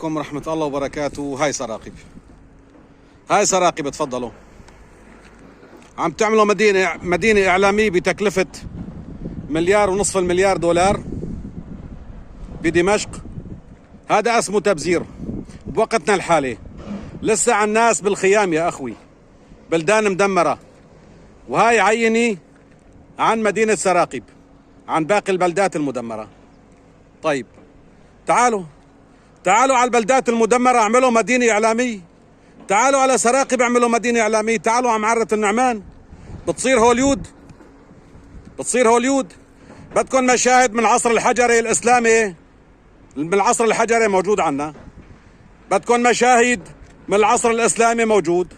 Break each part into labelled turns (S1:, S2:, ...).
S1: عليكم ورحمة الله وبركاته. هاي سراقب تفضلوا. عم تعملوا مدينة إعلامية بتكلفة $1.5 مليار بدمشق. هذا اسمه تبذير بوقتنا الحالي. لسه على الناس بالخيام يا أخوي، بلدان مدمرة، وهاي عيني عن مدينة سراقب عن باقي البلدات المدمرة. طيب تعالوا على البلدات المدمرة اعملوا مدينة إعلامية، تعالوا على سراقب اعملوا مدينة إعلامية، تعالوا على معرة النعمان. بتصير هوليود. بدكم مشاهد من العصر الحجري الإسلامي، من العصر الحجري موجود عنا. بدكم مشاهد من العصر الإسلامي موجود.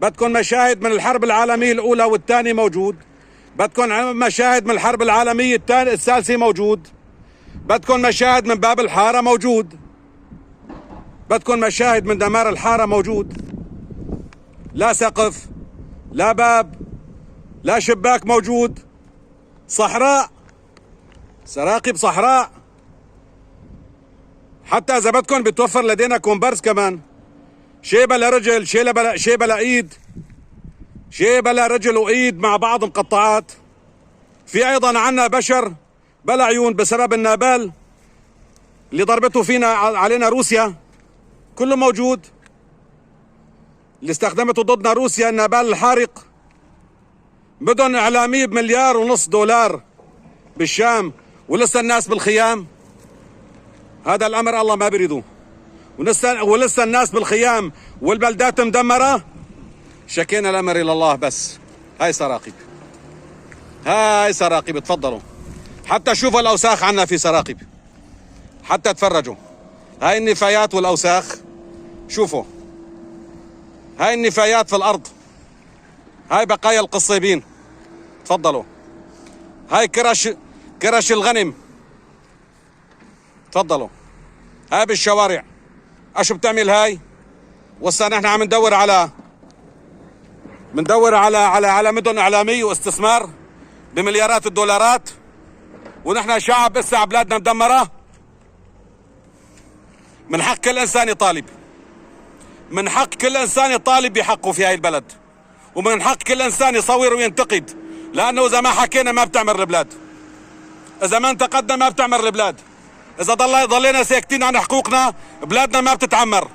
S1: بدكم مشاهد من الحرب العالمية الأولى والثانية موجود. بدكم مشاهد من الحرب العالمية الثالثة موجود. بدكم مشاهد من باب الحارة موجود. بدكم مشاهد من دمار الحارة موجود. لا سقف، لا باب، لا شباك موجود. صحراء، سراقب صحراء. حتى إذا بدكم بتوفر لدينا كومبارس كمان، شي بلا رجل، شي بلا ايد، شي بلا رجل وايد مع بعض مقطعات. في ايضا عنا بشر بلا عيون بسبب النابال اللي ضربته فينا علينا روسيا، كله موجود. اللي استخدمته ضدنا روسيا النابال الحارق. بدهم اعلاميه $1.5 مليار بالشام ولسه الناس بالخيام. هذا الامر الله ما بيريدوه، ولسه الناس بالخيام والبلدات مدمره. شكينا الامر الى الله. بس هاي سراقب تفضلوا. حتى شوفوا الاوساخ عنا في سراقب، حتى تفرجوا. هاي النفايات والاوساخ، شوفوا هاي النفايات في الارض، هاي بقايا القصيبين تفضلوا. هاي كرش الغنم تفضلوا. هاي بالشوارع. اشو بتعمل هاي؟ وهسه نحن عم ندور على مدن اعلاميه واستثمار بمليارات الدولارات، ونحن شعب لسه بلادنا مدمره. من حق كل انسان يطالب بحقه في هاي البلد، ومن حق كل انسان يصور وينتقد، لانه اذا ما حكينا ما بتعمر البلاد، اذا ما انتقدنا ما بتعمر البلاد، اذا ضلينا ساكتين عن حقوقنا بلادنا ما بتتعمر.